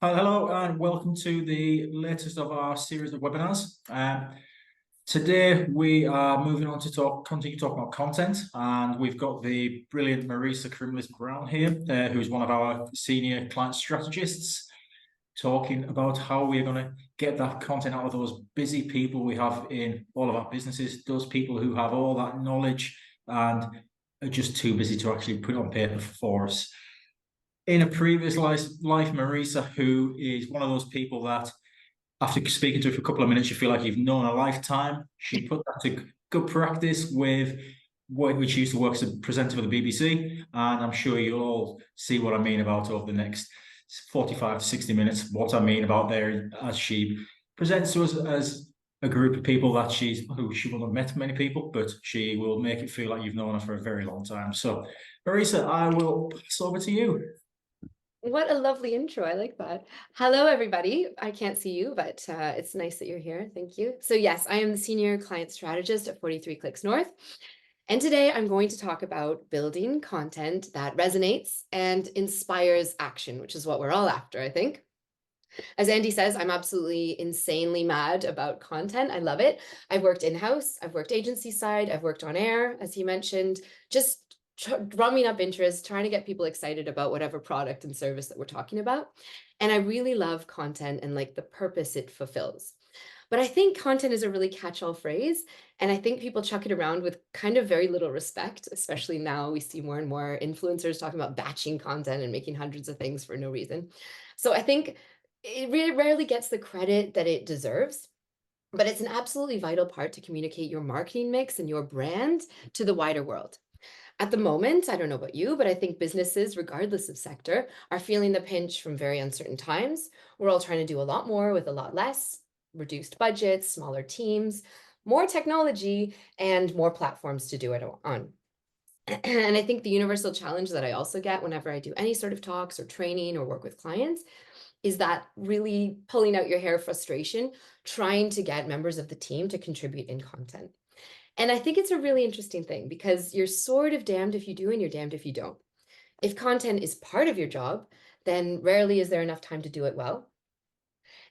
Hello and welcome to the latest of our series of webinars. Today we are moving on to continue talking about content, and we've got the brilliant Marisa Brown here, who's one of our senior client strategists, talking about how we're going to get that content out of those busy people we have in all of our businesses, those people who have all that knowledge and are just too busy to actually put it on paper for us. In a previous life, Marisa, who is one of those people that after speaking to her for a couple of minutes, you feel like you've known a lifetime. She put that to good practice with when she used to work as a presenter for the BBC. And I'm sure you'll all see what I mean about over the next 45 to 60 minutes, what I mean about there as she presents to us as a group of people that who she will have met many people, but she will make it feel like you've known her for a very long time. So, Marisa, I will pass over to you. What a lovely intro. I like that. Hello, everybody. I can't see you, but it's nice that you're here. Thank you. So yes, I am the senior client strategist at 43 Clicks North. And today I'm going to talk about building content that resonates and inspires action, which is what we're all after, I think. As Andy says, I'm absolutely insanely mad about content. I love it. I've worked in-house, I've worked agency side, I've worked on air, as he mentioned, just drumming up interest, trying to get people excited about whatever product and service that we're talking about. And I really love content and like the purpose it fulfills. But I think content is a really catch-all phrase. And I think people chuck it around with kind of very little respect, especially now we see more and more influencers talking about batching content and making hundreds of things for no reason. So I think it really rarely gets the credit that it deserves. But it's an absolutely vital part to communicate your marketing mix and your brand to the wider world. At the moment, I don't know about you, but I think businesses, regardless of sector, are feeling the pinch from very uncertain times. We're all trying to do a lot more with a lot less, reduced budgets, smaller teams, more technology, and more platforms to do it on. And I think the universal challenge that I also get whenever I do any sort of talks or training or work with clients is that really pulling out your hair frustration, trying to get members of the team to contribute in content. And I think it's a really interesting thing because you're sort of damned if you do and you're damned if you don't. If content is part of your job, then rarely is there enough time to do it well.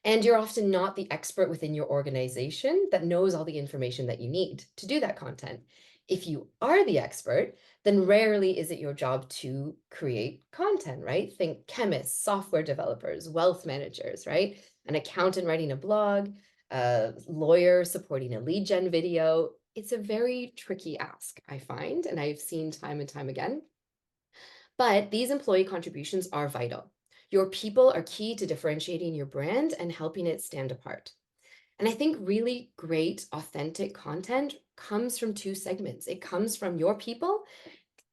And you're often not the expert within your organization that knows all the information that you need to do that content. If you are the expert, then rarely is it your job to create content, right? Think chemists, software developers, wealth managers, right? An accountant writing a blog, a lawyer supporting a lead gen video. It's a very tricky ask, I find, and I've seen time and time again. But these employee contributions are vital. Your people are key to differentiating your brand and helping it stand apart. And I think really great, authentic content comes from two segments. It comes from your people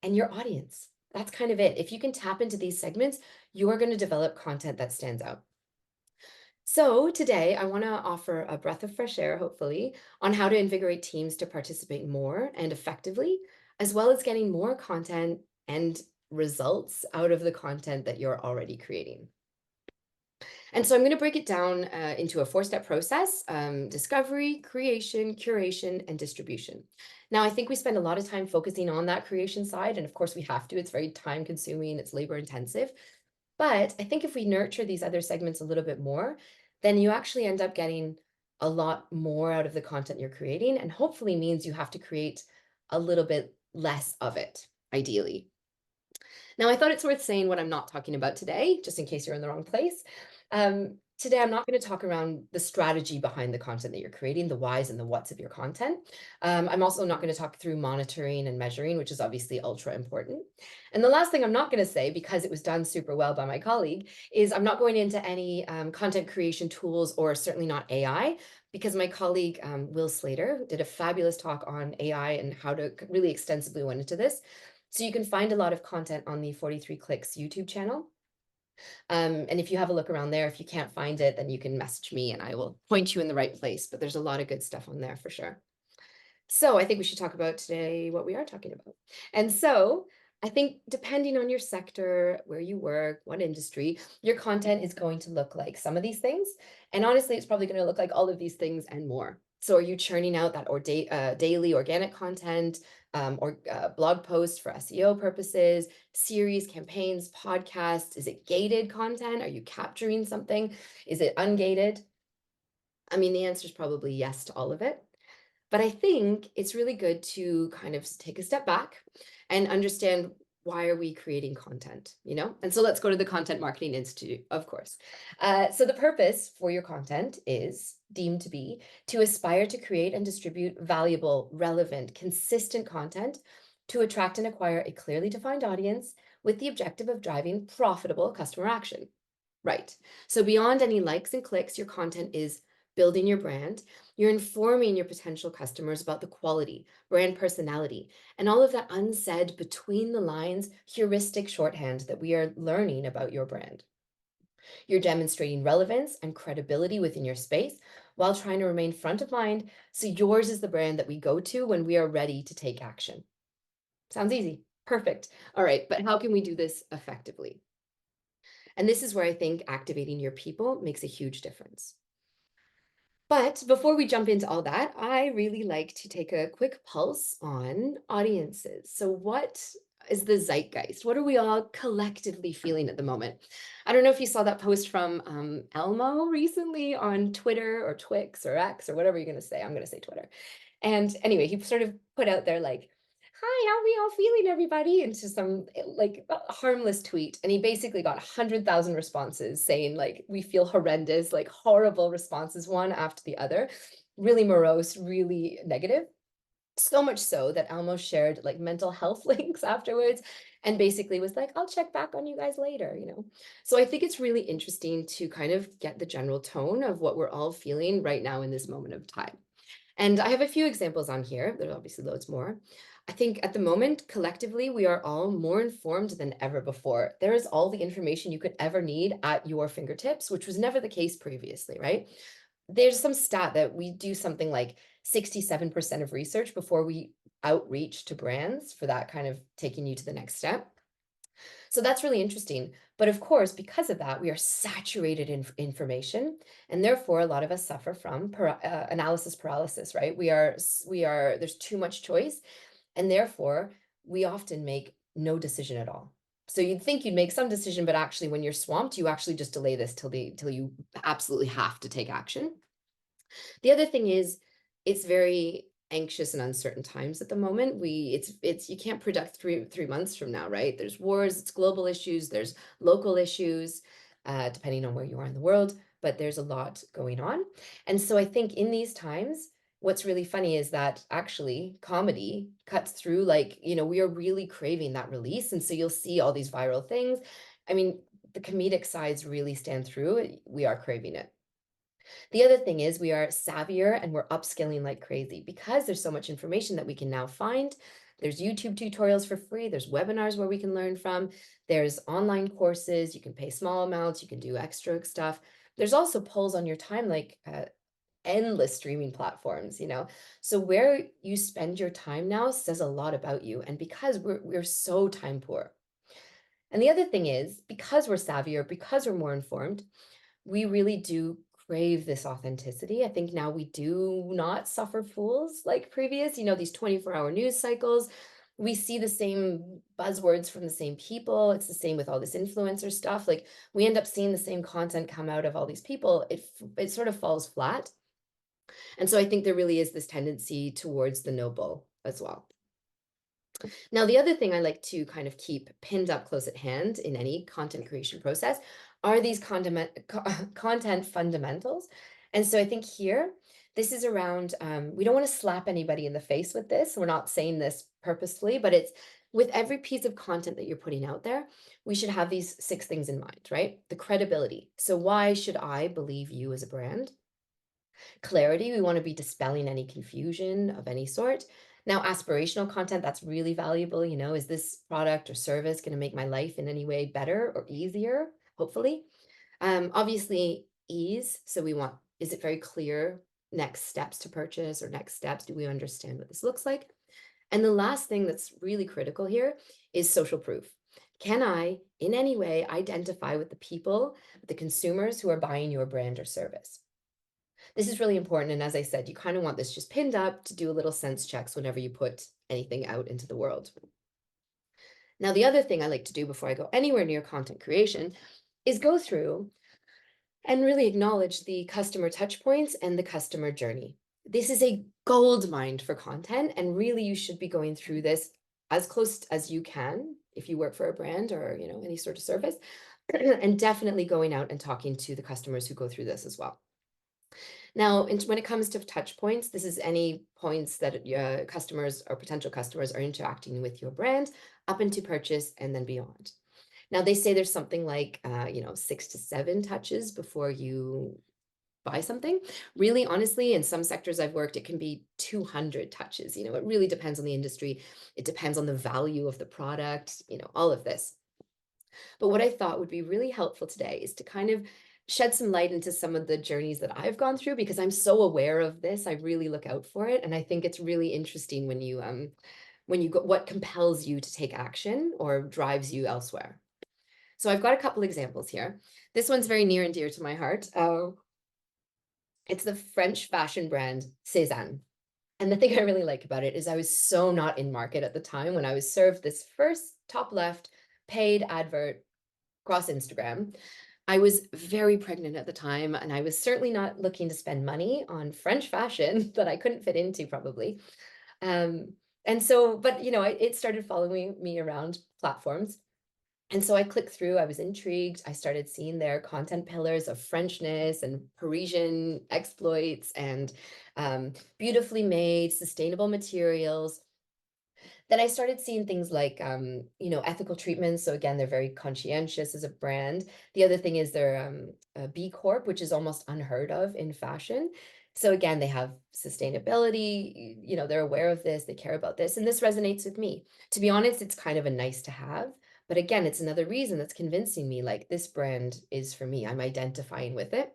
and your audience. That's kind of it. If you can tap into these segments, you are going to develop content that stands out. So today I want to offer a breath of fresh air, hopefully, on how to invigorate teams to participate more and effectively, as well as getting more content and results out of the content that you're already creating. And so I'm going to break it down into a four-step process: discovery, creation, curation, and distribution. Now, I think we spend a lot of time focusing on that creation side, and of course we have to. It's very time consuming, it's labor intensive. But I think if we nurture these other segments a little bit more, then you actually end up getting a lot more out of the content you're creating, and hopefully means you have to create a little bit less of it, ideally. Now, I thought it's worth saying what I'm not talking about today, just in case you're in the wrong place. Today, I'm not going to talk around the strategy behind the content that you're creating, the whys and the whats of your content. I'm also not going to talk through monitoring and measuring, which is obviously ultra important. And the last thing I'm not going to say, because it was done super well by my colleague, is I'm not going into any content creation tools, or certainly not AI, because my colleague, Will Slater, did a fabulous talk on AI and how to really extensively went into this. So you can find a lot of content on the 43 Clicks YouTube channel. And if you have a look around there, if you can't find it, then you can message me and I will point you in the right place. But there's a lot of good stuff on there for sure. So I think we should talk about today what we are talking about. And so I think depending on your sector, where you work, what industry, your content is going to look like some of these things. And honestly, it's probably going to look like all of these things and more. So are you churning out that or daily organic content, or blog posts for SEO purposes, series, campaigns, podcasts? Is it gated content? Are you capturing something? Is it ungated? I mean, the answer is probably yes to all of it. But I think it's really good to kind of take a step back and understand, why are we creating content, you know? And so let's go to the Content Marketing Institute, of course. So the purpose for your content is deemed to be to aspire to create and distribute valuable, relevant, consistent content to attract and acquire a clearly defined audience with the objective of driving profitable customer action. Right. So beyond any likes and clicks, your content is building your brand. You're informing your potential customers about the quality, brand personality, and all of that unsaid between the lines heuristic shorthand that we are learning about your brand. You're demonstrating relevance and credibility within your space while trying to remain front of mind, so yours is the brand that we go to when we are ready to take action. Sounds easy. Perfect. All right, but how can we do this effectively? And this is where I think activating your people makes a huge difference. But before we jump into all that, I really like to take a quick pulse on audiences. So, what is the zeitgeist? What are we all collectively feeling at the moment? I don't know if you saw that post from Elmo recently on Twitter or Twix or X or whatever you're going to say. I'm going to say Twitter. And anyway, he sort of put out there like, "Hi, how are we all feeling, everybody?" into some like harmless tweet. And he basically got 100,000 responses saying like, "We feel horrendous," like horrible responses, one after the other, really morose, really negative. So much so that Elmo shared like mental health links afterwards and basically was like, "I'll check back on you guys later," you know? So I think it's really interesting to kind of get the general tone of what we're all feeling right now in this moment of time. And I have a few examples on here. There's obviously loads more. I think at the moment, collectively, we are all more informed than ever before. There is all the information you could ever need at your fingertips, which was never the case previously, right? There's some stat that we do something like 67% of research before we outreach to brands for that kind of taking you to the next step. So that's really interesting. But of course, because of that, we are saturated in information, and therefore a lot of us suffer from analysis paralysis, right? There's too much choice, and therefore we often make no decision at all. So you'd think you'd make some decision, but actually when you're swamped, you actually just delay this till you absolutely have to take action. The other thing is, it's very anxious and uncertain times at the moment. It's you can't predict three months from now, right? There's wars, it's global issues, there's local issues, depending on where you are in the world, but there's a lot going on. And so I think in these times, what's really funny is that actually comedy cuts through, like, we are really craving that release. And so you'll see all these viral things. I mean, the comedic sides really stand through. We are craving it. The other thing is we are savvier and we're upskilling like crazy because there's so much information that we can now find. There's YouTube tutorials for free. There's webinars where we can learn from. There's online courses. You can pay small amounts. You can do extra stuff. There's also polls on your time, like endless streaming platforms. So where you spend your time now says a lot about you. And because we're so time poor. And the other thing is, because we're savvier, because we're more informed, we really do crave this authenticity. I think now we do not suffer fools like previous, these 24-hour news cycles. We see the same buzzwords from the same people. It's the same with all this influencer stuff. Like, we end up seeing the same content come out of all these people. It sort of falls flat. And so I think there really is this tendency towards the no bull as well. Now, the other thing I like to kind of keep pinned up close at hand in any content creation process are these content fundamentals. And so I think here, this is around, we don't want to slap anybody in the face with this. We're not saying this purposefully, but it's with every piece of content that you're putting out there, we should have these 6 things in mind, right? The credibility. So why should I believe you as a brand? Clarity, we want to be dispelling any confusion of any sort. Now, aspirational content, that's really valuable. Is this product or service going to make my life in any way better or easier? Hopefully. Obviously, ease. So is it very clear next steps to purchase or next steps? Do we understand what this looks like? And the last thing that's really critical here is social proof. Can I, in any way, identify with the people, the consumers who are buying your brand or service? This is really important. And as I said, you kind of want this just pinned up to do a little sense checks whenever you put anything out into the world. Now, the other thing I like to do before I go anywhere near content creation is go through and really acknowledge the customer touch points and the customer journey. This is a gold mine for content, and really you should be going through this as close as you can if you work for a brand or any sort of service, and definitely going out and talking to the customers who go through this as well. Now, when it comes to touch points, this is any points that your customers or potential customers are interacting with your brand up into purchase and then beyond. Now, they say there's something like, 6 to 7 touches before you buy something. Really, honestly, in some sectors I've worked, it can be 200 touches. It really depends on the industry. It depends on the value of the product, all of this. But what I thought would be really helpful today is to kind of shed some light into some of the journeys that I've gone through, because I'm so aware of this. I really look out for it. And I think it's really interesting when you go, what compels you to take action or drives you elsewhere. So I've got a couple examples here. This one's very near and dear to my heart. It's the French fashion brand Cézanne. And the thing I really like about it is I was so not in market at the time when I was served this first top left paid advert across Instagram. I was very pregnant at the time, and I was certainly not looking to spend money on French fashion that I couldn't fit into probably. And so, but it started following me around platforms. And so I clicked through, I was intrigued. I started seeing their content pillars of Frenchness and Parisian exploits and beautifully made, sustainable materials. Then I started seeing things like, ethical treatments. So again, they're very conscientious as a brand. The other thing is they're a B Corp, which is almost unheard of in fashion. So again, they have sustainability, they're aware of this, they care about this, and this resonates with me. To be honest, it's kind of a nice to have. But again, it's another reason that's convincing me like this brand is for me. I'm identifying with it.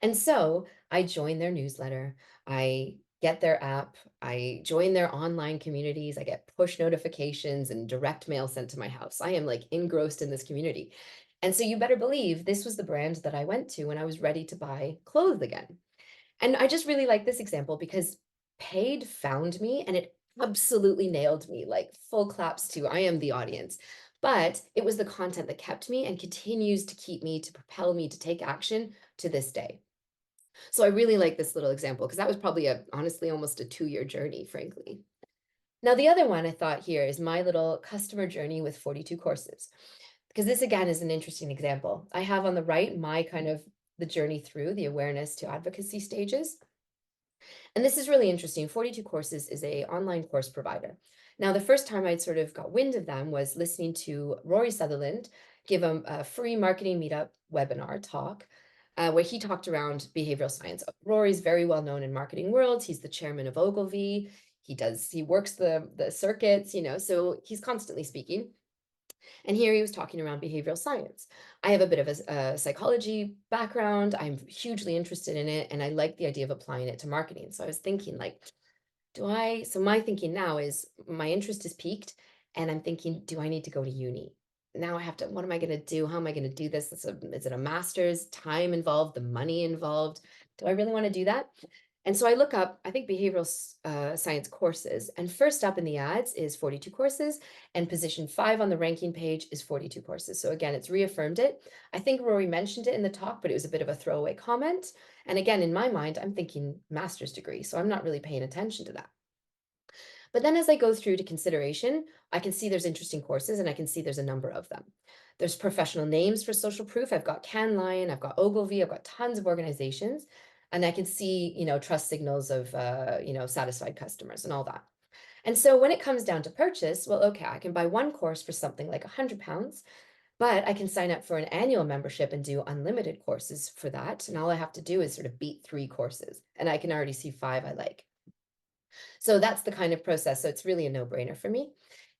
And so I join their newsletter. I get their app. I join their online communities. I get push notifications and direct mail sent to my house. I am like engrossed in this community. And so you better believe this was the brand that I went to when I was ready to buy clothes again. And I just really like this example because paid found me and it absolutely nailed me, like full claps to I am the audience. But it was the content that kept me and continues to keep me, to propel me to take action to this day. So I really like this little example because that was probably honestly almost a 2-year journey, frankly. Now, the other one I thought here is my little customer journey with 42 courses, because this again is an interesting example. I have on the right my kind of the journey through the awareness to advocacy stages. And this is really interesting. 42 Courses is a online course provider. Now, the first time I'd sort of got wind of them was listening to Rory Sutherland give a free marketing meetup webinar talk where he talked around behavioral science. Rory's very well known in marketing world. He's the chairman of Ogilvy. He works the circuits, so he's constantly speaking. And here he was talking around behavioral science. I have a bit of a psychology background. I'm hugely interested in it, and I like the idea of applying it to marketing. So I was thinking like, so my thinking now is my interest is peaked, and I'm thinking, do I need to go to uni? Now I have to, what am I going to do? How am I going to do this? Is it a master's? Time involved, the money involved? Do I really want to do that? And so I look up, I think, behavioral science courses. And first up in the ads is 42 Courses. And position 5 on the ranking page is 42 Courses. So again, it's reaffirmed it. I think Rory mentioned it in the talk, but it was a bit of a throwaway comment. And again, in my mind, I'm thinking master's degree. So I'm not really paying attention to that. But then as I go through to consideration, I can see there's interesting courses and I can see there's a number of them. There's professional names for social proof. I've got Cannes Lion, I've got Ogilvy, I've got tons of organizations. And I can see, trust signals of, satisfied customers and all that. And so when it comes down to purchase, well, okay, I can buy one course for something like £100, but I can sign up for an annual membership and do unlimited courses for that. And all I have to do is sort of beat 3 courses and I can already see 5 I like. So that's the kind of process. So it's really a no-brainer for me.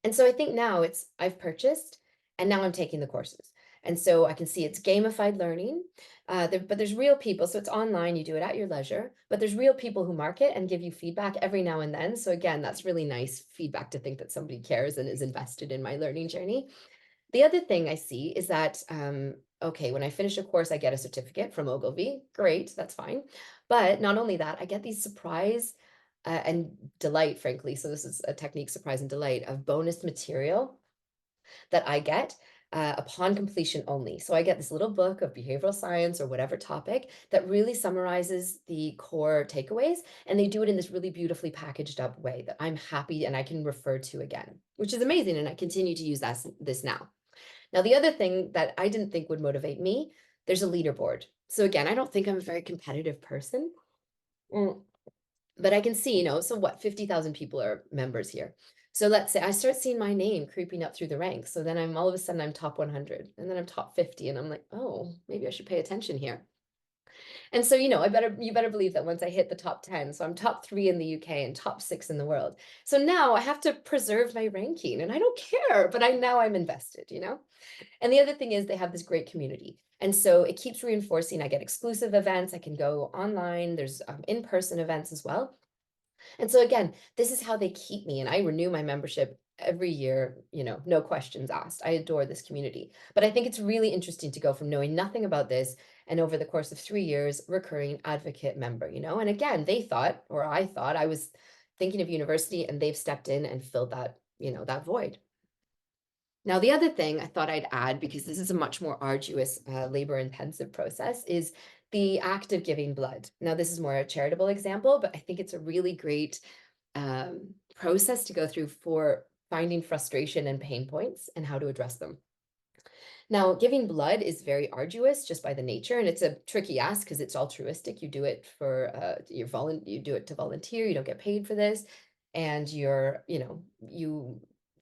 And so I think now I've purchased and now I'm taking the courses. And so I can see it's gamified learning, but there's real people. So it's online, you do it at your leisure, but there's real people who market and give you feedback every now and then. So again, that's really nice feedback to think that somebody cares and is invested in my learning journey. The other thing I see is that okay, when I finish a course, I get a certificate from Ogilvy. Great, that's fine. But not only that, I get these surprise and delight, frankly. So this is a technique, surprise and delight of bonus material that I get upon completion only. So I get this little book of behavioral science or whatever topic that really summarizes the core takeaways. And they do it in this really beautifully packaged up way that I'm happy and I can refer to again, which is amazing. And I continue to use this now. Now, the other thing that I didn't think would motivate me, there's a leaderboard. So again, I don't think I'm a very competitive person. Mm, but I can see, so what, 50,000 people are members here. So let's say I start seeing my name creeping up through the ranks. So then I'm all of a sudden I'm top 100 and then I'm top 50 and I'm like, oh, maybe I should pay attention here. And so, you better believe that once I hit the top 10, so I'm top 3 in the UK and top 6 in the world. So now I have to preserve my ranking and I don't care, but I'm invested. And the other thing is they have this great community. And so it keeps reinforcing. I get exclusive events. I can go online. There's in-person events as well. And so again, this is how they keep me. And I renew my membership every year, no questions asked. I adore this community. But I think it's really interesting to go from knowing nothing about this and over the course of 3 years, recurring advocate member. And again, they thought, or I thought I was thinking of university and they've stepped in and filled that void. Now, the other thing I thought I'd add, because this is a much more arduous, labor-intensive process, is the act of giving blood. Now, this is more a charitable example, but I think it's a really great process to go through for finding frustration and pain points and how to address them. Now, giving blood is very arduous just by the nature, and it's a tricky ask because it's altruistic. You do it for you do it to volunteer. You don't get paid for this, and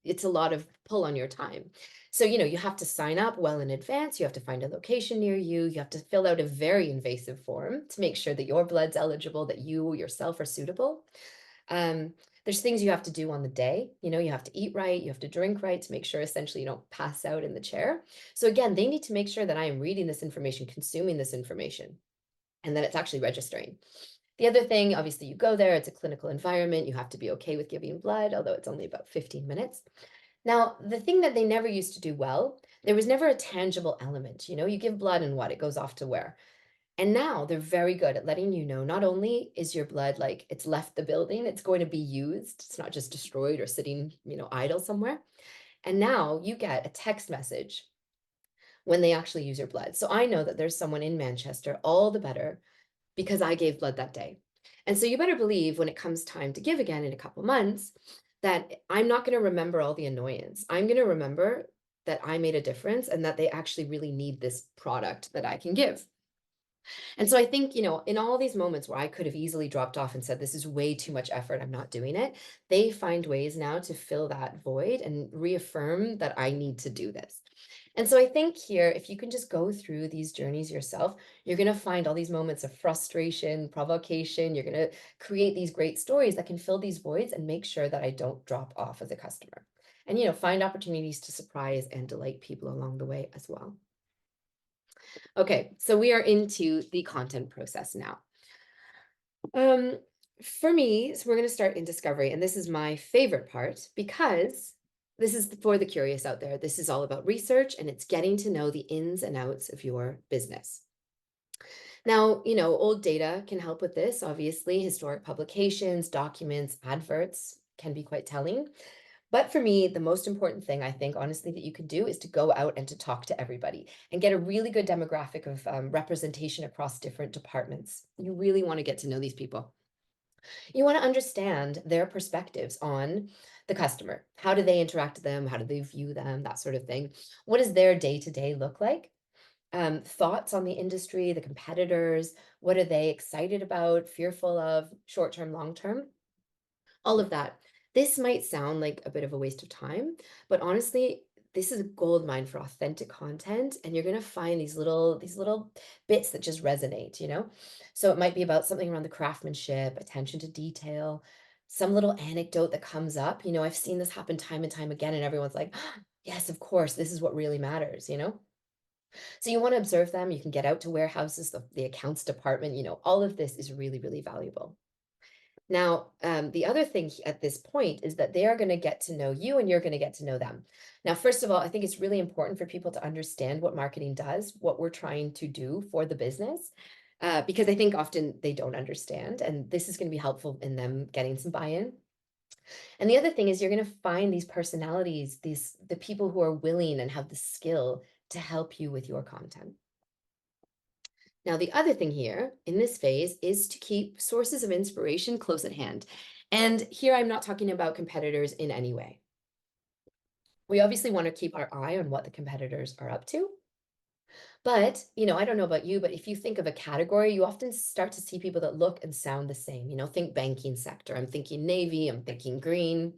it's a lot of pull on your time. So, you have to sign up well in advance. You have to find a location near you. You have to fill out a very invasive form to make sure that your blood's eligible, that you yourself are suitable. There's things you have to do on the day. You have to eat right, you have to drink right to make sure essentially you don't pass out in the chair. So again, they need to make sure that I am reading this information, consuming this information, and that it's actually registering. The other thing, obviously, you go there, it's a clinical environment. You have to be okay with giving blood, although it's only about 15 minutes. Now, the thing that they never used to do well, there was never a tangible element. You give blood and what? It goes off to where? And now they're very good at letting you know, not only is your blood like it's left the building, it's going to be used. It's not just destroyed or sitting, idle somewhere. And now you get a text message when they actually use your blood. So I know that there's someone in Manchester, all the better, because I gave blood that day. And so you better believe when it comes time to give again in a couple months, that I'm not going to remember all the annoyance. I'm going to remember that I made a difference and that they actually really need this product that I can give. And so I think, in all these moments where I could have easily dropped off and said, this is way too much effort, I'm not doing it, they find ways now to fill that void and reaffirm that I need to do this. And so I think here, if you can just go through these journeys yourself, you're going to find all these moments of frustration, provocation. You're going to create these great stories that can fill these voids and make sure that I don't drop off as a customer. And, find opportunities to surprise and delight people along the way as well. Okay, so we are into the content process now. For me, so we're going to start in discovery, and this is my favorite part because this is for the curious out there. This is all about research, and it's getting to know the ins and outs of your business. Now, old data can help with this. Obviously, historic publications, documents, adverts can be quite telling. But for me, the most important thing I think, honestly, that you can do is to go out and to talk to everybody and get a really good demographic of representation across different departments. You really want to get to know these people. You want to understand their perspectives on the customer. How do they interact with them? How do they view them? That sort of thing. What does their day-to-day look like? Thoughts on the industry, the competitors. What are they excited about, fearful of, short-term, long-term? All of that. This might sound like a bit of a waste of time, but honestly, this is a gold mine for authentic content, and you're going to find these little bits that just resonate. So it might be about something around the craftsmanship, attention to detail, some little anecdote that comes up. I've seen this happen time and time again, and everyone's like, "Ah, yes, of course, this is what really matters." So you want to observe them. You can get out to warehouses, the accounts department. All of this is really, really valuable. Now, the other thing at this point is that they are going to get to know you and you're going to get to know them. Now, first of all, I think it's really important for people to understand what marketing does, what we're trying to do for the business, because I think often they don't understand, and this is going to be helpful in them getting some buy-in. And the other thing is you're going to find these personalities, the people who are willing and have the skill to help you with your content. Now, the other thing here in this phase is to keep sources of inspiration close at hand. And here I'm not talking about competitors in any way. We obviously want to keep our eye on what the competitors are up to. But, I don't know about you, but if you think of a category, you often start to see people that look and sound the same. Think banking sector. I'm thinking navy, I'm thinking green.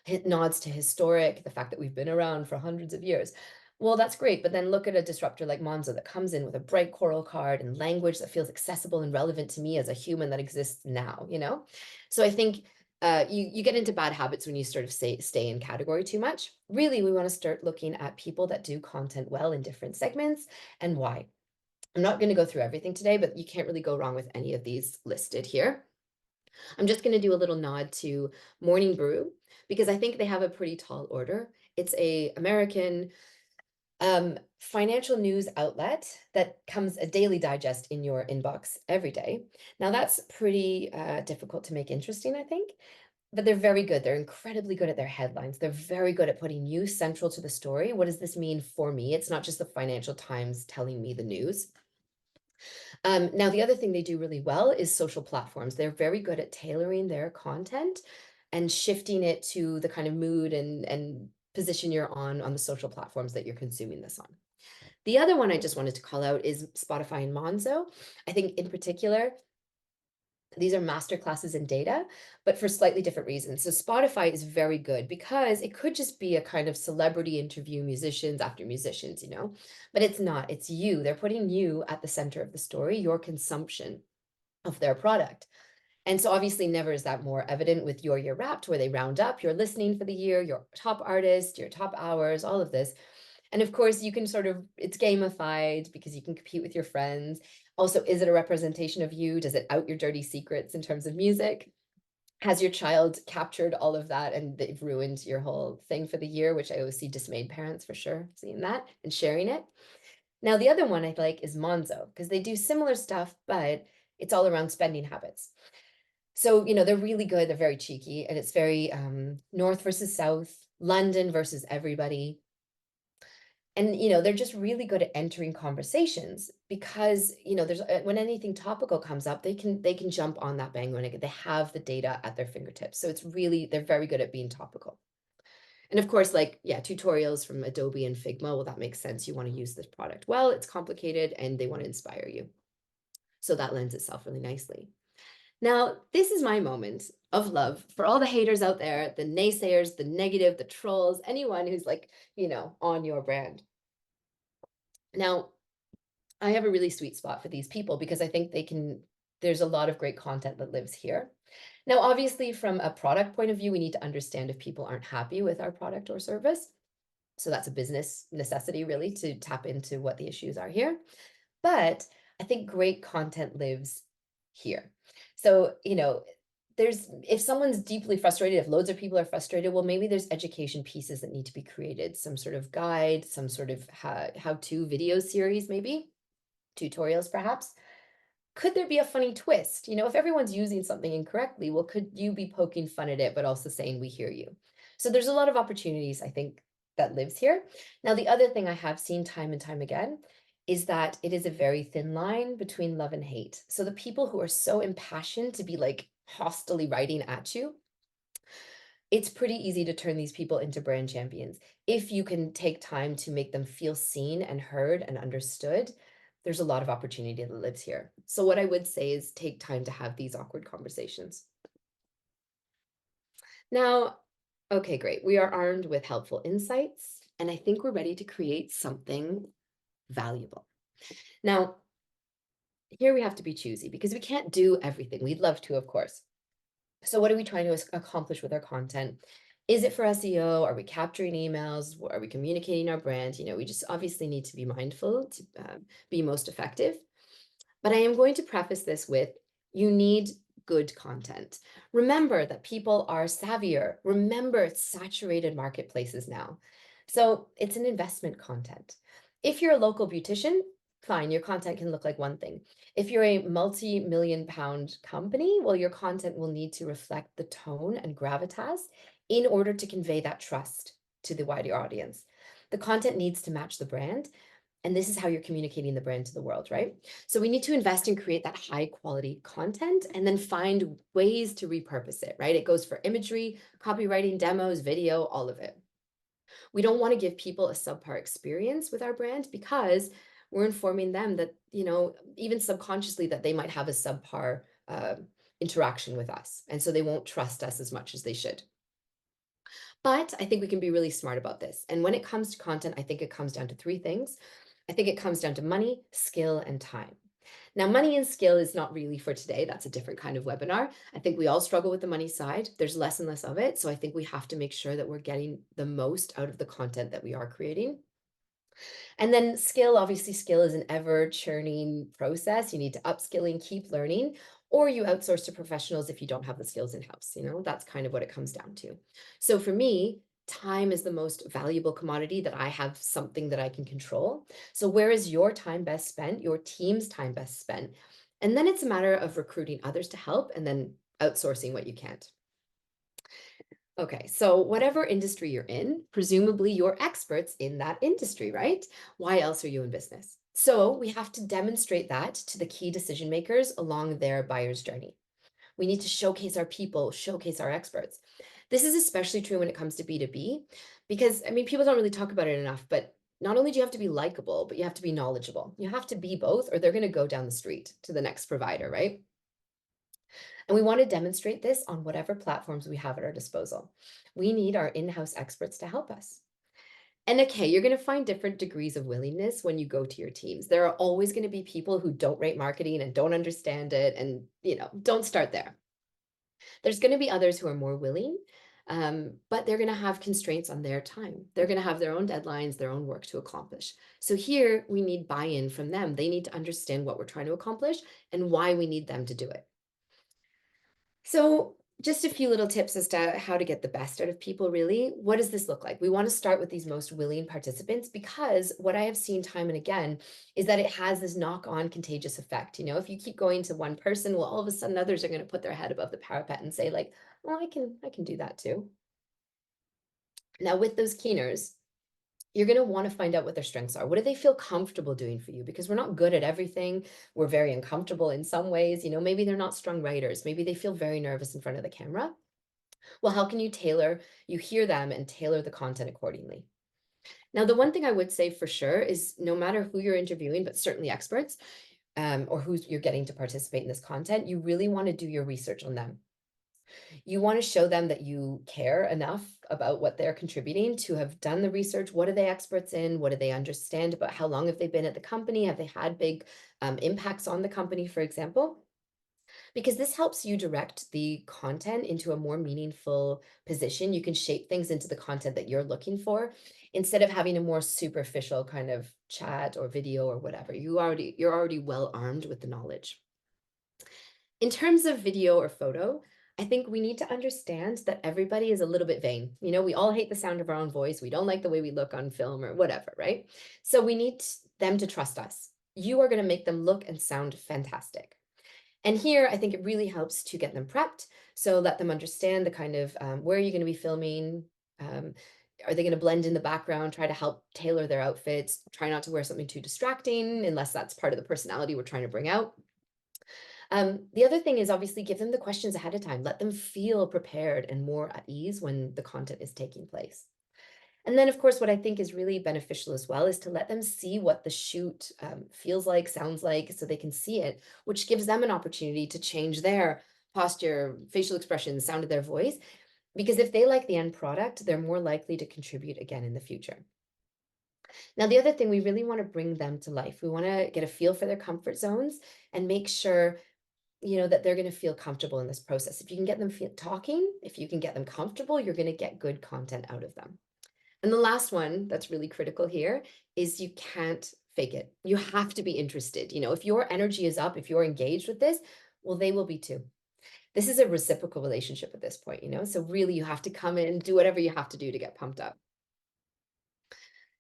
It nods to historic, the fact that we've been around for hundreds of years. Well, that's great, but then look at a disruptor like Monzo that comes in with a bright coral card and language that feels accessible and relevant to me as a human that exists now, So I think you get into bad habits when you sort of stay in category too much. Really, we want to start looking at people that do content well in different segments and why. I'm not going to go through everything today, but you can't really go wrong with any of these listed here. I'm just going to do a little nod to Morning Brew because I think they have a pretty tall order. It's a American financial news outlet that comes a daily digest in your inbox every day. Now that's pretty difficult to make interesting, I think, but they're very good. They're incredibly good at their headlines. They're very good at putting you central to the story. What does this mean for me? It's not just the Financial Times telling me the news. Now, the other thing they do really well is social platforms. They're very good at tailoring their content and shifting it to the kind of mood and position you're on the social platforms that you're consuming this on. The other one I just wanted to call out is Spotify and Monzo. I think in particular, these are master classes in data, but for slightly different reasons. So Spotify is very good because it could just be a kind of celebrity interview musicians after musicians, but it's not. It's you. They're putting you at the center of the story, your consumption of their product. And so obviously never is that more evident with Your Year Wrapped, where they round up your listening for the year, your top artist, your top hours, all of this. And of course, you can it's gamified because you can compete with your friends. Also, is it a representation of you? Does it out your dirty secrets in terms of music? Has your child captured all of that and they've ruined your whole thing for the year, which I always see dismayed parents for sure seeing that and sharing it. Now, the other one I like is Monzo because they do similar stuff, but it's all around spending habits. So, they're really good. They're very cheeky and it's very North versus South, London versus everybody. And, they're just really good at entering conversations because, there's when anything topical comes up, they can jump on that bandwagon. They have the data at their fingertips. So they're very good at being topical. And of course, tutorials from Adobe and Figma, well, that makes sense. You want to use this product well, it's complicated and they want to inspire you. So that lends itself really nicely. Now, this is my moment of love for all the haters out there, the naysayers, the negative, the trolls, anyone who's on your brand. Now, I have a really sweet spot for these people because I think there's a lot of great content that lives here. Now, obviously, from a product point of view, we need to understand if people aren't happy with our product or service. So that's a business necessity, really, to tap into what the issues are here. But I think great content lives here. So, if someone's deeply frustrated, if loads of people are frustrated, well, maybe there's education pieces that need to be created, some sort of guide, some sort of how-to video series, maybe tutorials, perhaps. Could there be a funny twist? If everyone's using something incorrectly, well, could you be poking fun at it, but also saying, we hear you? So there's a lot of opportunities, I think, that lives here. Now, the other thing I have seen time and time again is that it is a very thin line between love and hate. So the people who are so impassioned to be hostilely writing at you, it's pretty easy to turn these people into brand champions. If you can take time to make them feel seen and heard and understood, there's a lot of opportunity that lives here. So what I would say is take time to have these awkward conversations. Now, okay, great. We are armed with helpful insights, and I think we're ready to create something valuable. Now, here we have to be choosy because we can't do everything. We'd love to, of course. So what are we trying to accomplish with our content? Is it for SEO? Are we capturing emails? Are we communicating our brand? We just obviously need to be mindful to be most effective. But I am going to preface this with, you need good content. Remember that people are savvier. Remember it's saturated marketplaces now. So it's an investment content. If you're a local beautician, fine, your content can look like one thing. If you're a multi-million pound company, well, your content will need to reflect the tone and gravitas in order to convey that trust to the wider audience. The content needs to match the brand. And this is how you're communicating the brand to the world, right? So we need to invest and create that high quality content and then find ways to repurpose it, right? It goes for imagery, copywriting, demos, video, all of it. We don't want to give people a subpar experience with our brand because we're informing them that, even subconsciously that they might have a subpar interaction with us. And so they won't trust us as much as they should. But I think we can be really smart about this. And when it comes to content, I think it comes down to three things. I think it comes down to money, skill, and time. Now, money and skill is not really for today. That's a different kind of webinar. I think we all struggle with the money side. There's less and less of it. So I think we have to make sure that we're getting the most out of the content that we are creating. And then skill, obviously skill is an ever churning process. You need to upskilling, keep learning, or you outsource to professionals if you don't have the skills in-house. That's kind of what it comes down to. So for me, time is the most valuable commodity that I have something that I can control. So where is your time best spent, your team's time best spent? And then it's a matter of recruiting others to help and then outsourcing what you can't. Okay, so whatever industry you're in, presumably you're experts in that industry, right? Why else are you in business? So we have to demonstrate that to the key decision makers along their buyer's journey. We need to showcase our people, showcase our experts. This is especially true when it comes to B2B, because people don't really talk about it enough, but not only do you have to be likable, but you have to be knowledgeable. You have to be both, or they're going to go down the street to the next provider, right? And we want to demonstrate this on whatever platforms we have at our disposal. We need our in-house experts to help us. And okay, you're going to find different degrees of willingness when you go to your teams. There are always going to be people who don't rate marketing and don't understand it and, don't start there. There's going to be others who are more willing, but they're going to have constraints on their time. They're going to have their own deadlines, their own work to accomplish. So here we need buy-in from them. They need to understand what we're trying to accomplish and why we need them to do it. So just a few little tips as to how to get the best out of people, really. What does this look like? We want to start with these most willing participants because what I have seen time and again is that it has this knock-on contagious effect. If you keep going to one person, well, all of a sudden others are going to put their head above the parapet and say like, well, I can do that too. Now with those keeners, you're going to want to find out what their strengths are. What do they feel comfortable doing for you? Because we're not good at everything. We're very uncomfortable in some ways. Maybe they're not strong writers. Maybe they feel very nervous in front of the camera. Well, how can you hear them and tailor the content accordingly? Now, the one thing I would say for sure is no matter who you're interviewing, but certainly experts, or who you're getting to participate in this content, you really want to do your research on them. You want to show them that you care enough about what they're contributing to have done the research. What are they experts in? What do they understand about how long have they been at the company? Have they had big impacts on the company, for example? Because this helps you direct the content into a more meaningful position. You can shape things into the content that you're looking for instead of having a more superficial kind of chat or video or whatever. You're already well armed with the knowledge. In terms of video or photo, I think we need to understand that everybody is a little bit vain. We all hate the sound of our own voice. We don't like the way we look on film or whatever, right? So we need them to trust us. You are going to make them look and sound fantastic. And here, I think it really helps to get them prepped. So let them understand the kind of, where are you going to be filming? Are they going to blend in the background? Try to help tailor their outfits. Try not to wear something too distracting unless that's part of the personality we're trying to bring out. The other thing is obviously give them the questions ahead of time. Let them feel prepared and more at ease when the content is taking place. And then, of course, what I think is really beneficial as well is to let them see what the shoot feels like, sounds like, so they can see it, which gives them an opportunity to change their posture, facial expressions, sound of their voice. Because if they like the end product, they're more likely to contribute again in the future. Now, the other thing, we really want to bring them to life. We want to get a feel for their comfort zones and make sure that they're going to feel comfortable in this process. If you can get them talking, if you can get them comfortable, you're going to get good content out of them. And the last one that's really critical here is you can't fake it. You have to be interested. If your energy is up, if you're engaged with this, well, they will be too. This is a reciprocal relationship at this point, so really you have to come in, do whatever you have to do to get pumped up.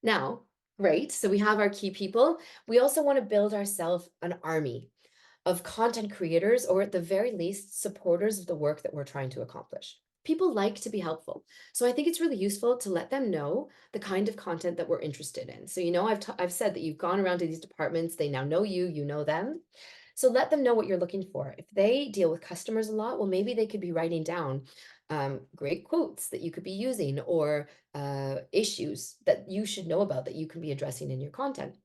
Now, right, so we have our key people. We also want to build ourselves an army of content creators, or at the very least, supporters of the work that we're trying to accomplish. People like to be helpful. So I think it's really useful to let them know the kind of content that we're interested in. So, I've said that you've gone around to these departments, they now know you, you know them. So let them know what you're looking for. If they deal with customers a lot, well, maybe they could be writing down great quotes that you could be using, or issues that you should know about that you can be addressing in your content.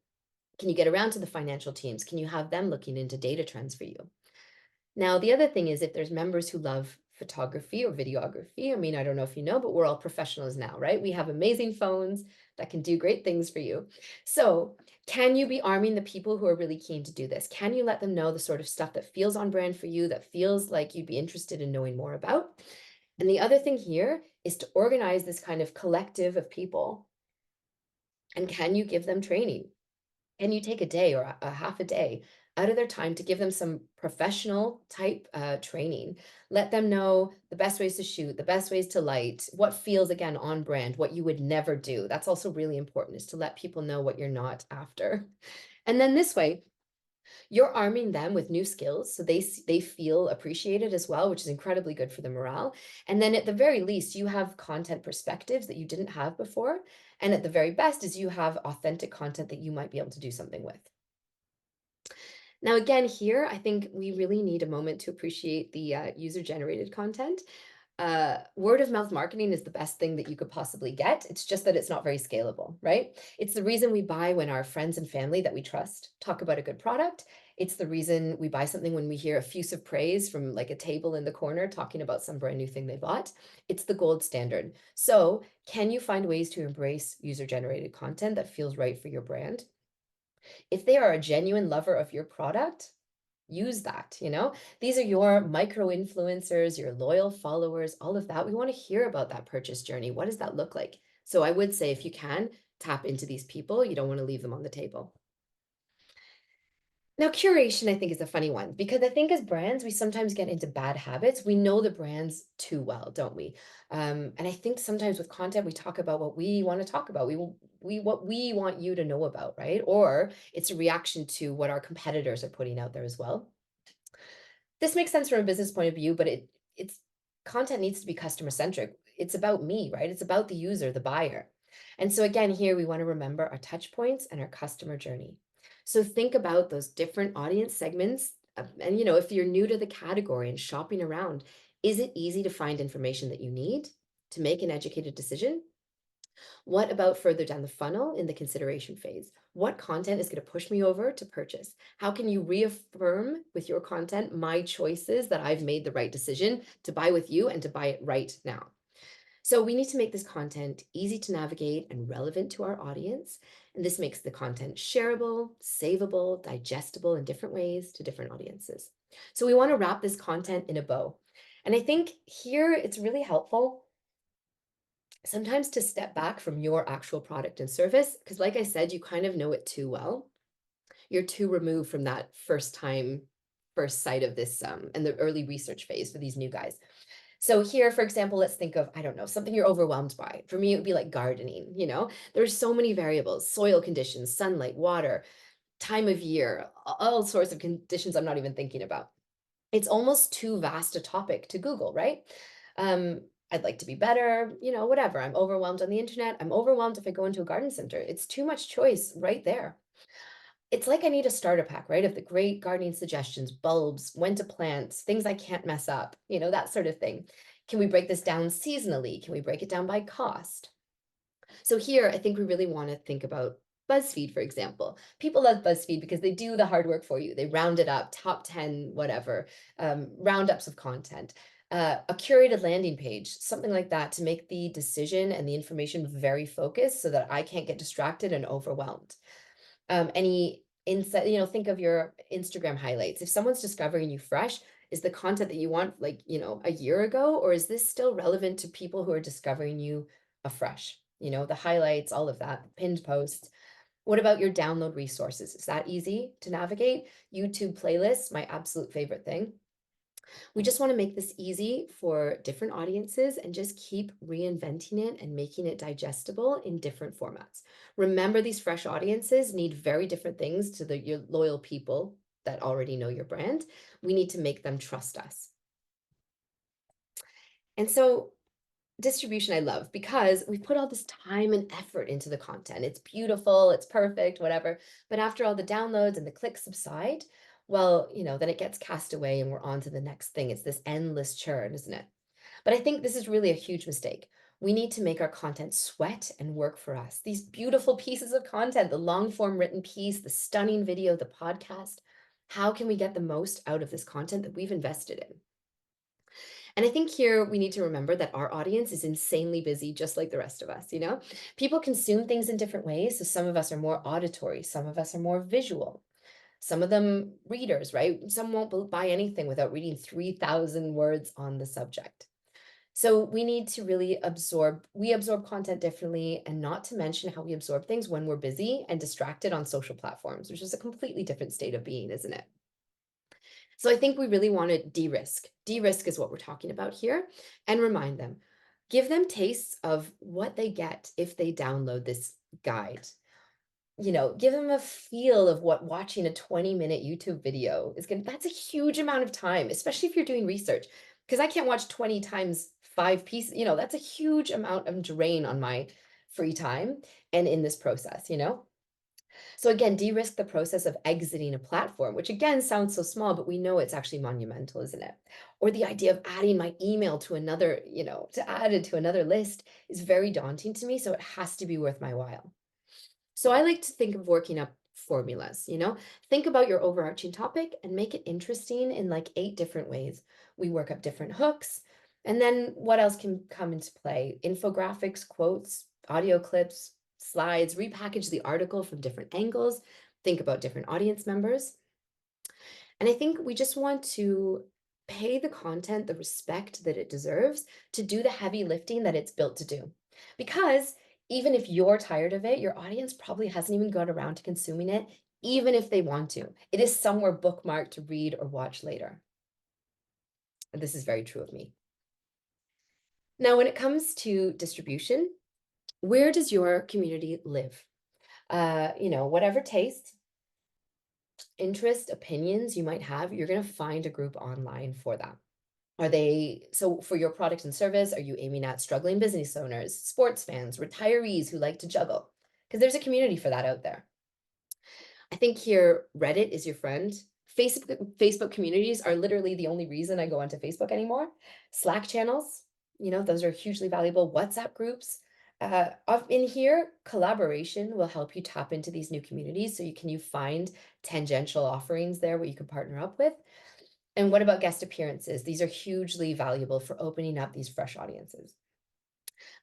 Can you get around to the financial teams? Can you have them looking into data trends for you? Now, the other thing is, if there's members who love photography or videography, I mean, I don't know if you know, but we're all professionals now, right? We have amazing phones that can do great things for you. So can you be arming the people who are really keen to do this? Can you let them know the sort of stuff that feels on brand for you, that feels like you'd be interested in knowing more about? And the other thing here is to organize this kind of collective of people. And can you give them training? Can you take a day or a half a day out of their time to give them some professional type training? Let them know the best ways to shoot, the best ways to light, what feels, again, on brand, what you would never do. That's also really important, is to let people know what you're not after. And then this way, you're arming them with new skills, so they feel appreciated as well, which is incredibly good for the morale. And then at the very least, you have content perspectives that you didn't have before. And at the very best is you have authentic content that you might be able to do something with. Now, again, here, I think we really need a moment to appreciate the user-generated content. Word of mouth marketing is the best thing that you could possibly get. It's just that it's not very scalable, right? It's the reason we buy when our friends and family that we trust talk about a good product. It's the reason we buy something when we hear effusive praise from like a table in the corner talking about some brand new thing they bought. It's the gold standard. So can you find ways to embrace user-generated content that feels right for your brand? If they are a genuine lover of your product, use that. These are your micro influencers, your loyal followers, all of that. We want to hear about that purchase journey. What does that look like? So I would say, if you can, tap into these people. You don't want to leave them on the table. Now, curation, I think, is a funny one, because I think as brands, we sometimes get into bad habits. We know the brands too well, don't we? And I think sometimes with content, we talk about what we want to talk about. What we want you to know about, right? Or it's a reaction to what our competitors are putting out there as well. This makes sense from a business point of view, but it's content needs to be customer centric. It's about me, right? It's about the user, the buyer. And so again, here we want to remember our touch points and our customer journey. So think about those different audience segments. And if you're new to the category and shopping around, is it easy to find information that you need to make an educated decision? What about further down the funnel in the consideration phase? What content is going to push me over to purchase? How can you reaffirm with your content my choices that I've made the right decision to buy with you and to buy it right now? So we need to make this content easy to navigate and relevant to our audience. And this makes the content shareable, savable, digestible in different ways to different audiences. So we want to wrap this content in a bow. And I think here it's really helpful sometimes to step back from your actual product and service, because like I said, you kind of know it too well. You're too removed from that first sight of this and the early research phase for these new guys. So here, for example, let's think of, I don't know, something you're overwhelmed by. For me, it would be like gardening. There's so many variables: soil conditions, sunlight, water, time of year, all sorts of conditions I'm not even thinking about. It's almost too vast a topic to Google, right? I'd like to be better, whatever. I'm overwhelmed on the internet. I'm overwhelmed if I go into a garden center. It's too much choice right there. It's like I need a starter pack, right? Of the great gardening suggestions, bulbs, when to plant, things I can't mess up, that sort of thing. Can we break this down seasonally? Can we break it down by cost? So here, I think we really want to think about BuzzFeed, for example. People love BuzzFeed because they do the hard work for you. They round it up, top 10, whatever, roundups of content. A curated landing page, something like that, to make the decision and the information very focused so that I can't get distracted and overwhelmed. Any insight, think of your Instagram highlights. If someone's discovering you fresh, is the content that you want like, a year ago, or is this still relevant to people who are discovering you afresh? The highlights, all of that, pinned posts. What about your download resources? Is that easy to navigate? YouTube playlists, my absolute favorite thing. We just want to make this easy for different audiences and just keep reinventing it and making it digestible in different formats. Remember, these fresh audiences need very different things to your loyal people that already know your brand. We need to make them trust us. And so distribution I love because we put all this time and effort into the content. It's beautiful, it's perfect, whatever. But after all the downloads and the clicks subside, well, then it gets cast away and we're on to the next thing. It's this endless churn, isn't it? But I think this is really a huge mistake. We need to make our content sweat and work for us. These beautiful pieces of content, the long form written piece, the stunning video, the podcast. How can we get the most out of this content that we've invested in? And I think here we need to remember that our audience is insanely busy, just like the rest of us, People consume things in different ways. So some of us are more auditory, some of us are more visual, some of them readers, right? Some won't buy anything without reading 3,000 words on the subject. So we need to really we absorb content differently, and not to mention how we absorb things when we're busy and distracted on social platforms, which is a completely different state of being, isn't it? So I think we really want to de-risk. De-risk is what we're talking about here, and remind them, give them tastes of what they get if they download this guide. Give them a feel of what watching a 20-minute YouTube video is going to, that's a huge amount of time, especially if you're doing research, because I can't watch 20 times 5 pieces, that's a huge amount of drain on my free time and in this process. So again, de-risk the process of exiting a platform, which again sounds so small, but we know it's actually monumental, isn't it? Or the idea of adding my email to another, to add it to another list is very daunting to me. So it has to be worth my while. So I like to think of working up formulas, think about your overarching topic and make it interesting in like 8 different ways. We work up different hooks. And then what else can come into play? Infographics, quotes, audio clips, slides, repackage the article from different angles, think about different audience members. And I think we just want to pay the content the respect that it deserves to do the heavy lifting that it's built to do. Because even if you're tired of it, your audience probably hasn't even got around to consuming it, even if they want to. It is somewhere bookmarked to read or watch later. And this is very true of me. Now, when it comes to distribution, where does your community live? Whatever taste, interest, opinions you might have, you're going to find a group online for that. So for your product and service, are you aiming at struggling business owners, sports fans, retirees who like to juggle? Because there's a community for that out there. I think here Reddit is your friend. Facebook communities are literally the only reason I go onto Facebook anymore. Slack channels, those are hugely valuable. WhatsApp groups. In here, collaboration will help you tap into these new communities. So you find tangential offerings there where you can partner up with. And what about guest appearances? These are hugely valuable for opening up these fresh audiences.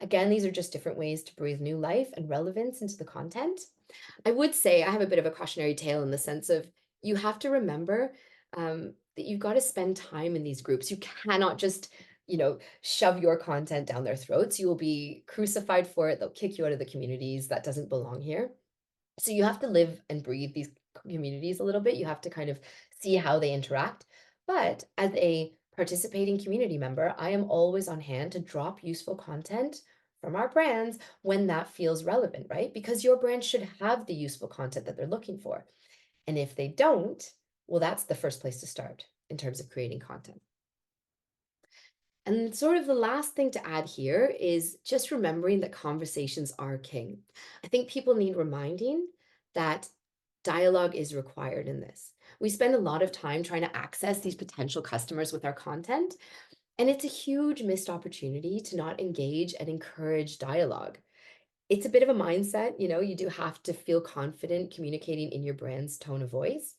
Again, these are just different ways to breathe new life and relevance into the content. I would say I have a bit of a cautionary tale in the sense of you have to remember that you've got to spend time in these groups. You cannot just, shove your content down their throats. You will be crucified for it. They'll kick you out of the communities. That doesn't belong here. So you have to live and breathe these communities a little bit. You have to kind of see how they interact. But as a participating community member, I am always on hand to drop useful content from our brands when that feels relevant, right? Because your brand should have the useful content that they're looking for. And if they don't, well, that's the first place to start in terms of creating content. And sort of the last thing to add here is just remembering that conversations are king. I think people need reminding that dialogue is required in this. We spend a lot of time trying to access these potential customers with our content, and it's a huge missed opportunity to not engage and encourage dialogue. It's a bit of a mindset, you do have to feel confident communicating in your brand's tone of voice.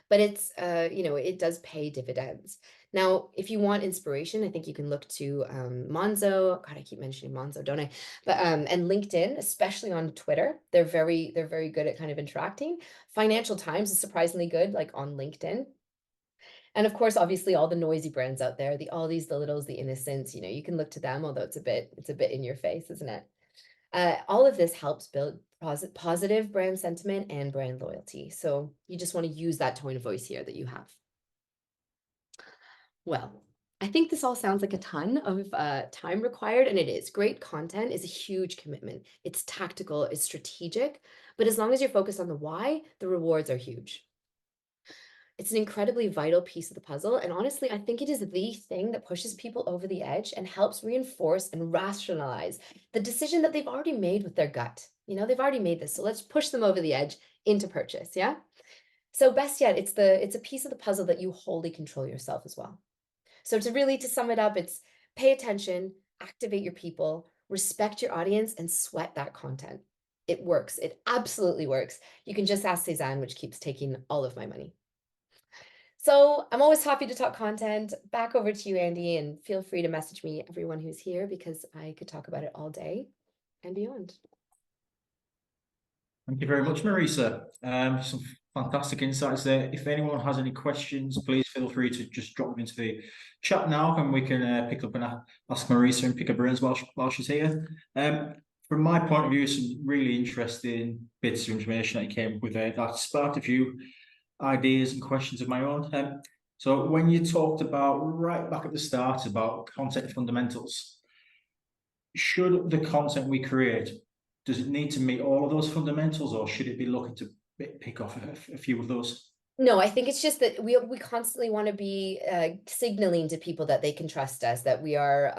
But it's, it does pay dividends. Now, if you want inspiration, I think you can look to Monzo. God, I keep mentioning Monzo, don't I? But and LinkedIn, especially on Twitter, they're very good at kind of interacting. Financial Times is surprisingly good, like on LinkedIn. And of course, obviously, all the noisy brands out there, the Aldis, the Littles, the Innocents, you can look to them, although it's a bit in your face, isn't it? All of this helps build positive brand sentiment and brand loyalty. So you just want to use that tone of voice here that you have. Well, I think this all sounds like a ton of time required, and it is. Great content is a huge commitment. It's tactical, it's strategic, but as long as you're focused on the why, the rewards are huge. It's an incredibly vital piece of the puzzle, and honestly, I think it is the thing that pushes people over the edge and helps reinforce and rationalize the decision that they've already made with their gut. They've already made this, so let's push them over the edge into purchase, yeah? So best yet, it's a piece of the puzzle that you wholly control yourself as well. So to sum it up, it's pay attention, activate your people, respect your audience, and sweat that content. It works. It absolutely works. You can just ask Cezanne, which keeps taking all of my money. So I'm always happy to talk content. Back over to you, Andy, and feel free to message me, everyone who's here, because I could talk about it all day and beyond. Thank you very much, Marisa. Some fantastic insights there. If anyone has any questions, please feel free to just drop them into the chat now, and we can pick up and ask Marisa and pick her brains while she's here. From my point of view, some really interesting bits of information that came with it that sparked a few ideas and questions of my own. So when you talked about right back at the start about content fundamentals, should the content we create, does it need to meet all of those fundamentals, or should it be looking to pick off a few of those? No, I think it's just that we constantly want to be signaling to people that they can trust us, that we are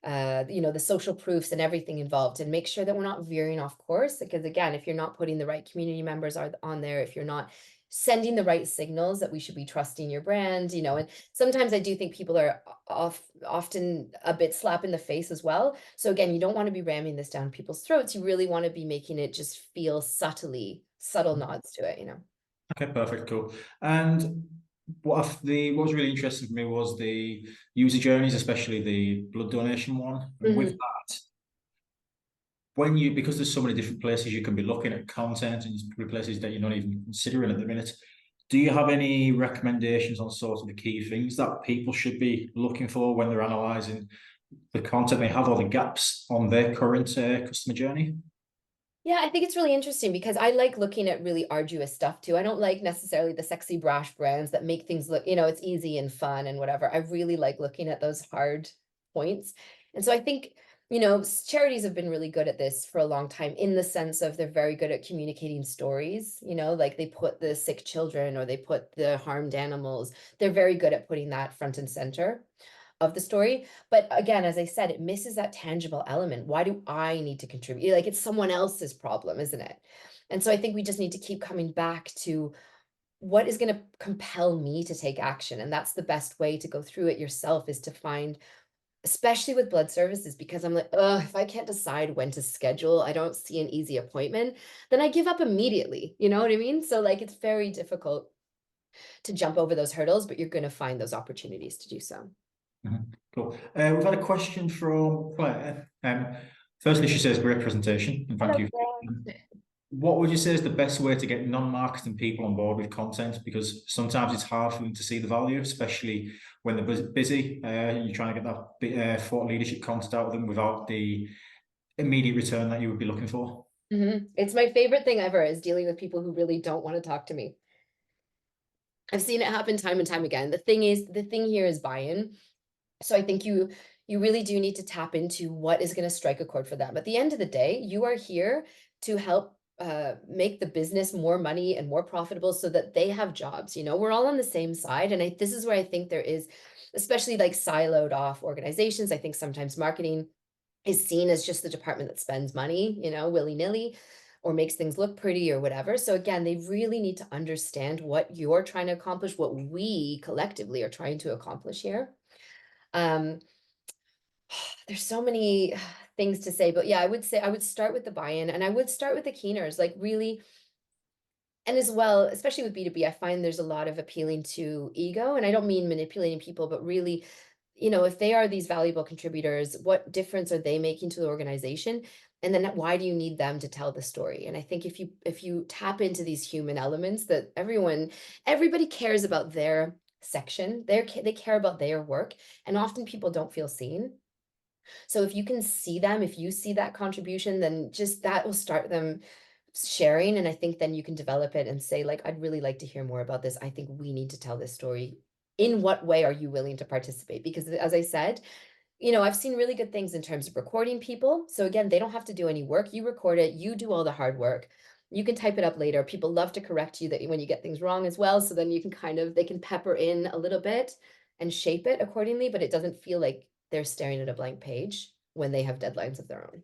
the social proofs and everything involved, and make sure that we're not veering off course. Because again, if you're not putting the right community members are on there, if you're not sending the right signals that we should be trusting your brand, and sometimes I do think people are often a bit slap in the face as well. So again, you don't want to be ramming this down people's throats. You really want to be making it just feel subtle nods to it, Okay, perfect, cool. And what was really interesting for me was the user journeys, especially the blood donation one. And with that, because there's so many different places you can be looking at content, and there's probably places that you're not even considering at the minute, do you have any recommendations on sort of the key things that people should be looking for when they're analysing the content they have, or the gaps on their current customer journey? Yeah, I think it's really interesting because I like looking at really arduous stuff too. I don't like necessarily the sexy brash brands that make things look, it's easy and fun and whatever. I really like looking at those hard points. And so I think, charities have been really good at this for a long time, in the sense of they're very good at communicating stories, like they put the sick children or they put the harmed animals. They're very good at putting that front and center of the story. But again, as I said, it misses that tangible element. Why do I need to contribute? Like, it's someone else's problem, isn't it? And so I think we just need to keep coming back to what is going to compel me to take action. And that's the best way to go through it yourself, is to find, especially with blood services, because I'm like, oh, if I can't decide when to schedule, I don't see an easy appointment, then I give up immediately. You know what I mean? So like, it's very difficult to jump over those hurdles, but you're going to find those opportunities to do so. Cool. We've had a question from Claire. Firstly, she says, great presentation, and thank you. What would you say is the best way to get non-marketing people on board with content? Because sometimes it's hard for them to see the value, especially when they're busy. You're trying to get that thought leadership content out of them without the immediate return that you would be looking for. It's my favorite thing ever, is dealing with people who really don't want to talk to me. I've seen it happen time and time again. The thing here is buy-in. So I think you really do need to tap into what is going to strike a chord for them. At the end of the day, you are here to help make the business more money and more profitable so that they have jobs. We're all on the same side. And this is where I think there is, especially like siloed off organizations, I think sometimes marketing is seen as just the department that spends money, willy-nilly, or makes things look pretty or whatever. So again, they really need to understand what you're trying to accomplish, what we collectively are trying to accomplish here. There's so many things to say, but yeah, I would say I would start with the buy-in, and I would start with the keeners, like really. And as well, especially with B2B, I find there's a lot of appealing to ego, and I don't mean manipulating people, but really, if they are these valuable contributors, what difference are they making to the organization? And then why do you need them to tell the story? And I think if you tap into these human elements, that everybody cares about their section, they care about their work, and often people don't feel seen. So if you can see them, if you see that contribution, then just that will start them sharing. And I think then you can develop it and say, like, I'd really like to hear more about this. I think we need to tell this story in what way are you willing to participate? Because as I said, I've seen really good things in terms of recording people. So again, they don't have to do any work. You record it, you do all the hard work. You can type it up later. People love to correct you that when you get things wrong as well. So then you can they can pepper in a little bit and shape it accordingly, but it doesn't feel like they're staring at a blank page when they have deadlines of their own.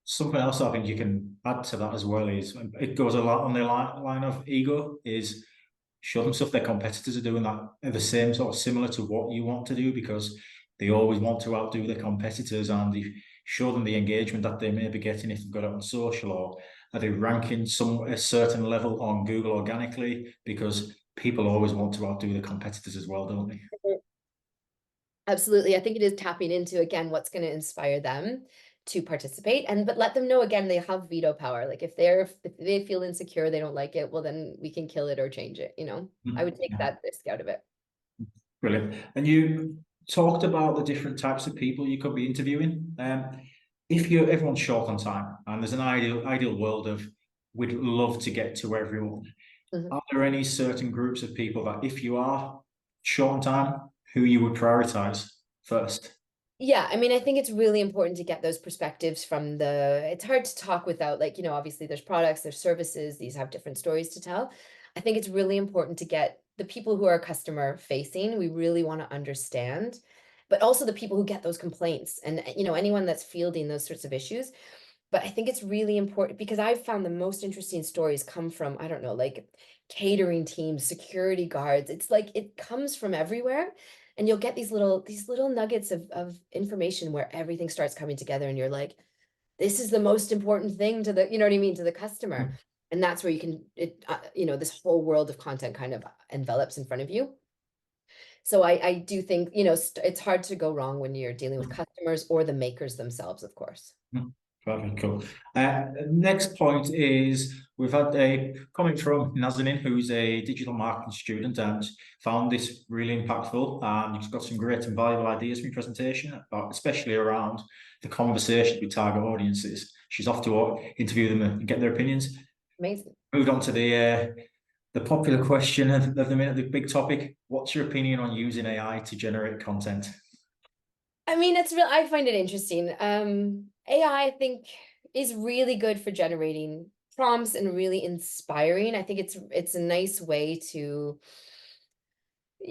Something else I think you can add to that as well is it goes a lot on the line of ego is show them stuff their competitors are doing that are the same sort of similar to what you want to do because they always want to outdo their competitors and you show them the engagement that they may be getting if they've got it on social or are they ranking a certain level on Google organically because people always want to outdo their competitors as well, don't they? Absolutely. I think it is tapping into, again, what's going to inspire them to participate but let them know again they have veto power. Like if they feel insecure, they don't like it, well then we can kill it or change it. I would take Yeah. that risk out of it. Brilliant. And you talked about the different types of people you could be interviewing. If everyone's short on time and there's an ideal world of we'd love to get to everyone, Mhm. are there any certain groups of people that if you are short on time, who you would prioritize first? Yeah, I mean, I think it's really important to get those perspectives from it's hard to talk without, like, obviously there's products, there's services, these have different stories to tell. I think it's really important to get the people who are customer facing, we really want to understand, but also the people who get those complaints and, anyone that's fielding those sorts of issues. But I think it's really important because I've found the most interesting stories come from, I don't know, like catering teams, security guards. It's like it comes from everywhere. And you'll get these little nuggets of information where everything starts coming together and you're like, this is the most important thing to you know what I mean, to the customer. And that's where this whole world of content kind of envelops in front of you. So I do think, it's hard to go wrong when you're dealing with customers or the makers themselves, of course. Very cool. Next point is we've had a comment from Nazanin, who's a digital marketing student and found this really impactful. And he's got some great and valuable ideas from your presentation, especially around the conversation with target audiences. She's off to interview them and get their opinions. Amazing. Moved on to the popular question of the minute, the big topic. What's your opinion on using AI to generate content? I mean, I find it interesting. AI, I think, is really good for generating prompts and really inspiring. I think it's a nice way to,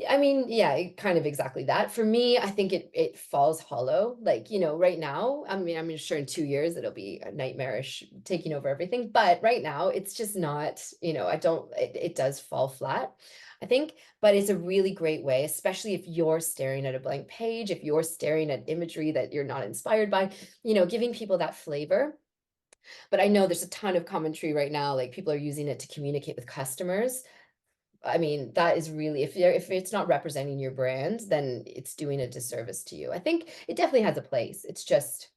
I mean, yeah, kind of exactly that. For me, I think it falls hollow. Like, right now, I mean, I'm sure in 2 years it'll be nightmarish taking over everything. But right now, it's just not, it does fall flat, I think. But it's a really great way, especially if you're staring at a blank page, if you're staring at imagery that you're not inspired by, giving people that flavor. But I know there's a ton of commentary right now, like people are using it to communicate with customers. I mean, that is really, if it's not representing your brand, then it's doing a disservice to you. I think it definitely has a place. It's just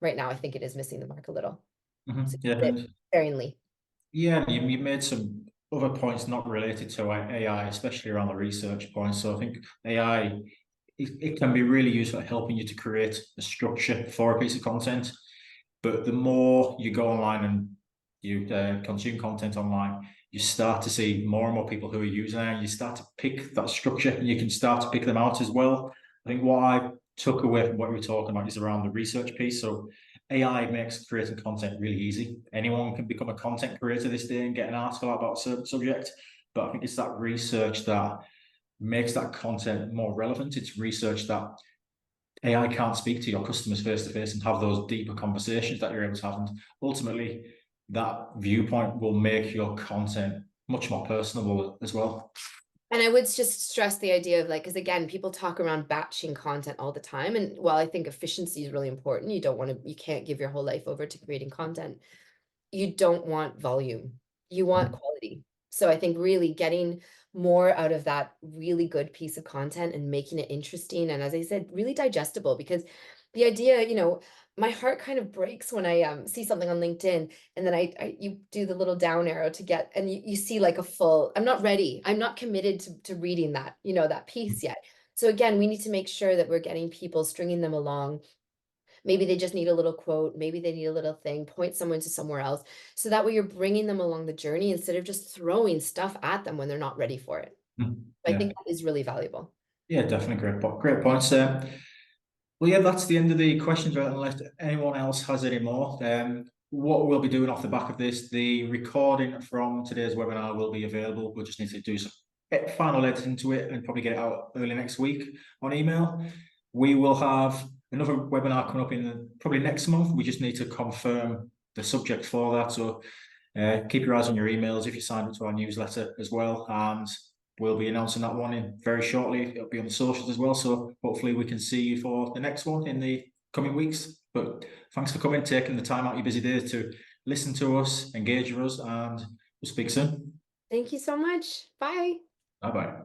right now, I think it is missing the mark a little. So Yeah. sparingly. Yeah, you made some other points not related to AI, especially around the research points. So I think AI, it can be really useful at helping you to create a structure for a piece of content. But the more you go online and you consume content online, you start to see more and more people who are using it, and you start to pick that structure, and you can start to pick them out as well. I think what I took away from what you were talking about is around the research piece. So AI makes creating content really easy. Anyone can become a content creator this day and get an article about a certain subject. But I think it's that research that makes that content more relevant. It's research that AI can't speak to your customers face to face and have those deeper conversations that you're able to have. And ultimately, that viewpoint will make your content much more personable as well. And I would just stress the idea of like, because again, people talk around batching content all the time. And while I think efficiency is really important, you can't give your whole life over to creating content. You don't want volume. You want quality. So I think really getting more out of that really good piece of content and making it interesting. And as I said, really digestible, because the idea, my heart kind of breaks when I see something on LinkedIn and then you do the little down arrow to get, and you see like a full, I'm not ready. I'm not committed to reading that, that piece yet. So again, we need to make sure that we're getting people, stringing them along. Maybe they just need a little quote. Maybe they need a little thing, point someone to somewhere else. So that way you're bringing them along the journey instead of just throwing stuff at them when they're not ready for it. I Yeah, think that is really valuable. yeah, definitely great points. Well, yeah, that's the end of the questions, unless anyone else has any more. What we'll be doing off the back of this, the recording from today's webinar will be available. We'll just need to do some final editing to it and probably get it out early next week on email. We will have another webinar coming up in probably next month. We just need to confirm the subject for that. So keep your eyes on your emails if you sign up to our newsletter as well. And we'll be announcing that one in very shortly. It'll be on the socials as well. So hopefully we can see you for the next one in the coming weeks. But thanks for coming, taking the time out of your busy day to listen to us, engage with us, and we'll speak soon. Thank you so much. Bye. Bye-bye.